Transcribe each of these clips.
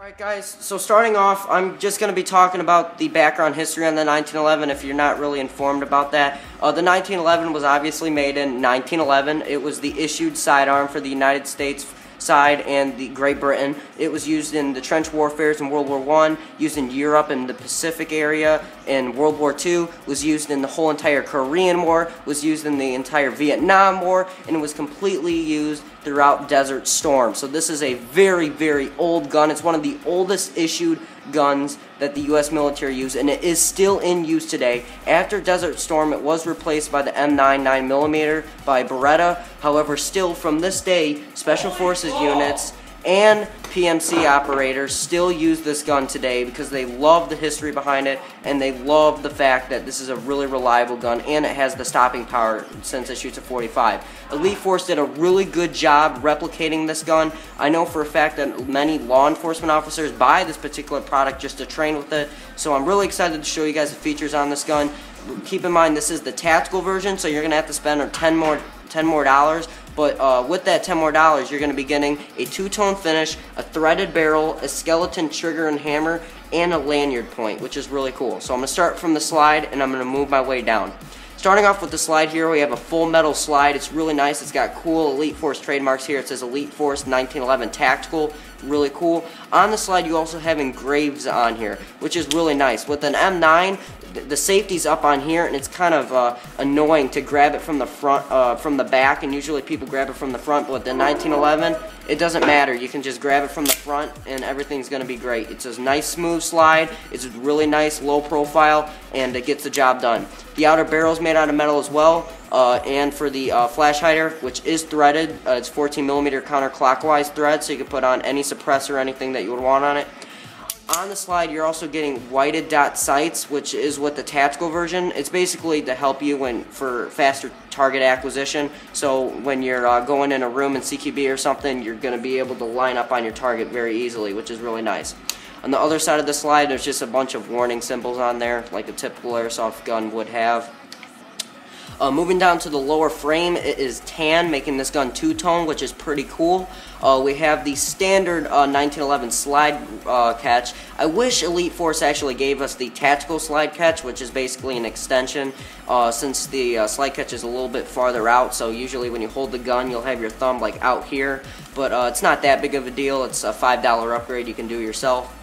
Alright guys, so starting off, I'm just going to be talking about the background history on the 1911 if you're not really informed about that. The 1911 was obviously made in 1911. It was the issued sidearm for the United States side and the Great Britain. It was used in the trench warfares in World War I, used in Europe and the Pacific area in World War II, was used in the whole entire Korean War, was used in the entire Vietnam War, and it was completely used throughout Desert Storm. So this is a very, very old gun. It's one of the oldest issued guns that the U.S. military used, and it is still in use today. After Desert Storm, it was replaced by the M9 9mm by Beretta. However, still from this day, Special Forces units and PMC operators still use this gun today because they love the history behind it and they love the fact that this is a really reliable gun and it has the stopping power since it shoots a 45. Elite Force did a really good job replicating this gun. I know for a fact that many law enforcement officers buy this particular product just to train with it, so I'm really excited to show you guys the features on this gun. Keep in mind this is the tactical version, so you're going to have to spend $10 more, but with that $10 more, you're going to be getting a two-tone finish, a threaded barrel, a skeleton trigger and hammer, and a lanyard point, which is really cool. So I'm going to start from the slide, and I'm going to move my way down. Starting off with the slide here, we have a full metal slide. It's really nice. It's got cool Elite Force trademarks here. It says Elite Force 1911 Tactical. Really cool. On the slide, you also have engraves on here, which is really nice. With an M9, the safety's up on here, and it's kind of annoying to grab it from the front, from the back, and usually people grab it from the front, but with the 1911, it doesn't matter. You can just grab it from the front, and everything's going to be great. It's a nice, smooth slide. It's really nice, low profile, and it gets the job done. The outer barrel's made out of metal as well, and for the flash hider, which is threaded, it's 14mm counterclockwise thread, so you can put on any suppressor or anything that you would want on it. On the slide, you're also getting whited dot sights, which is what the tactical version. It's basically to help you for faster target acquisition. So when you're going in a room in CQB or something, you're going to be able to line up on your target very easily, which is really nice. On the other side of the slide, there's just a bunch of warning symbols on there, like a typical airsoft gun would have. Moving down to the lower frame, it is tan, making this gun two-tone, which is pretty cool. We have the standard 1911 slide catch. I wish Elite Force actually gave us the tactical slide catch, which is basically an extension, since the slide catch is a little bit farther out, so usually when you hold the gun, you'll have your thumb like out here, but it's not that big of a deal. It's a $5 upgrade you can do yourself.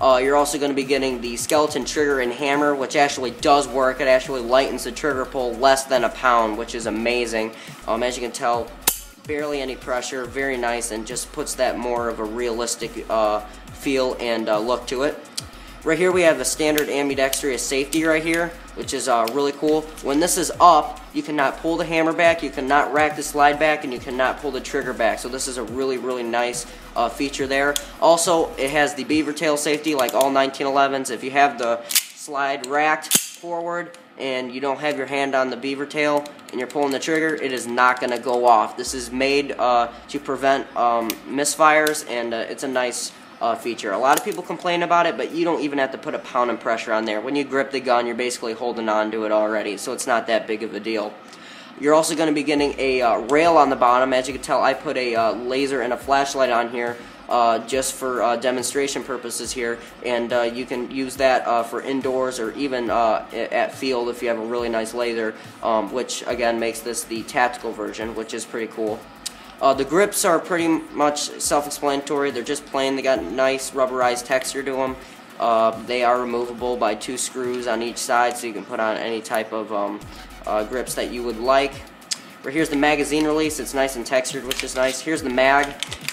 You're also going to be getting the skeleton trigger and hammer, which actually does work. It actually lightens the trigger pull less than a pound, which is amazing. As you can tell, barely any pressure, very nice, and just puts that more of a realistic feel and look to it. Right here we have the standard ambidextrous safety right here, which is really cool. When this is up, you cannot pull the hammer back, you cannot rack the slide back, and you cannot pull the trigger back. So this is a really, really nice feature there. Also, it has the beaver tail safety like all 1911s. If you have the slide racked forward and you don't have your hand on the beaver tail and you're pulling the trigger, it is not going to go off. This is made to prevent misfires, and it's a nice feature. A lot of people complain about it, but you don't even have to put a pound of pressure on there. When you grip the gun, you're basically holding on to it already, so it's not that big of a deal. You're also going to be getting a rail on the bottom. As you can tell, I put a laser and a flashlight on here just for demonstration purposes here, and you can use that for indoors or even at field if you have a really nice laser, which again makes this the tactical version, which is pretty cool. The grips are pretty much self-explanatory. They're just plain. They got nice rubberized texture to them. They are removable by 2 screws on each side, so you can put on any type of grips that you would like. Right here's the magazine release. It's nice and textured, which is nice. Here's the mag.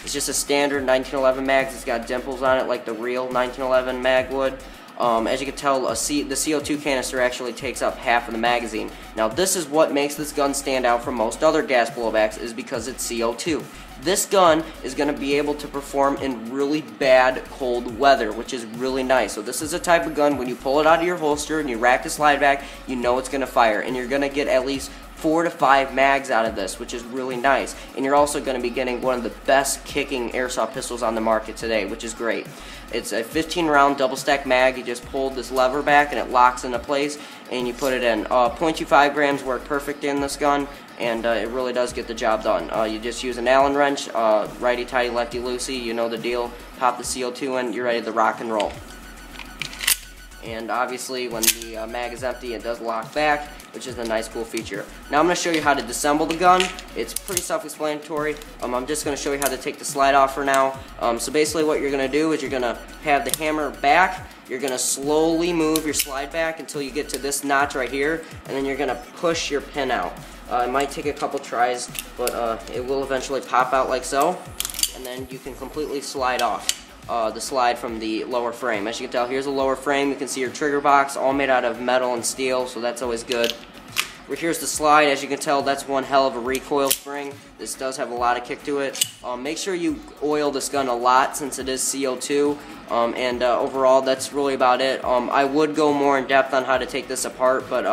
It's just a standard 1911 mag. It's got dimples on it like the real 1911 mag would. As you can tell, the CO2 canister actually takes up half of the magazine. Now this is what makes this gun stand out from most other gas blowbacks, is because it's CO2. This gun is going to be able to perform in really bad cold weather, which is really nice. So this is a type of gun when you pull it out of your holster and you rack the slide back, you know it's going to fire, and you're going to get at least 4 to 5 mags out of this, which is really nice. And you're also going to be getting one of the best kicking airsoft pistols on the market today, which is great. It's a 15-round double-stack mag. You just pull this lever back and it locks into place, and you put it in. 0.25 grams work perfect in this gun, and it really does get the job done. You just use an Allen wrench, righty-tighty, lefty-loosey, you know the deal. Pop the CO2 in, you're ready to rock and roll. And obviously when the mag is empty, it does lock back, which is a nice cool feature. Now I'm going to show you how to disassemble the gun. It's pretty self-explanatory. I'm just going to show you how to take the slide off for now. So basically what you're going to do is you're going to have the hammer back. You're going to slowly move your slide back until you get to this notch right here, and then you're going to push your pin out. It might take a couple tries, but it will eventually pop out like so, and then you can completely slide off the slide from the lower frame. As you can tell, here's a lower frame. You can see your trigger box, all made out of metal and steel, so that's always good. Here's the slide. As you can tell, that's one hell of a recoil spring. This does have a lot of kick to it. Make sure you oil this gun a lot since it is CO2, and overall that's really about it. I would go more in depth on how to take this apart, but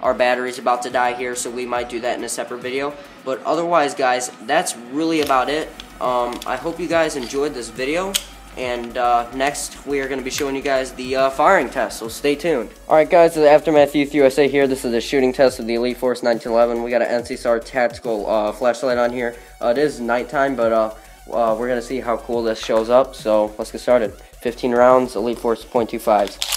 our battery's about to die here, so we might do that in a separate video. But otherwise, guys, that's really about it. I hope you guys enjoyed this video. And next, we are going to be showing you guys the firing test, so stay tuned. Alright guys, this is Aftermath Youth USA here. This is a shooting test of the Elite Force 1911. We got an NCSR tactical flashlight on here. It is nighttime, but we're going to see how cool this shows up, so let's get started. 15 rounds, Elite Force .25s.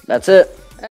That's it.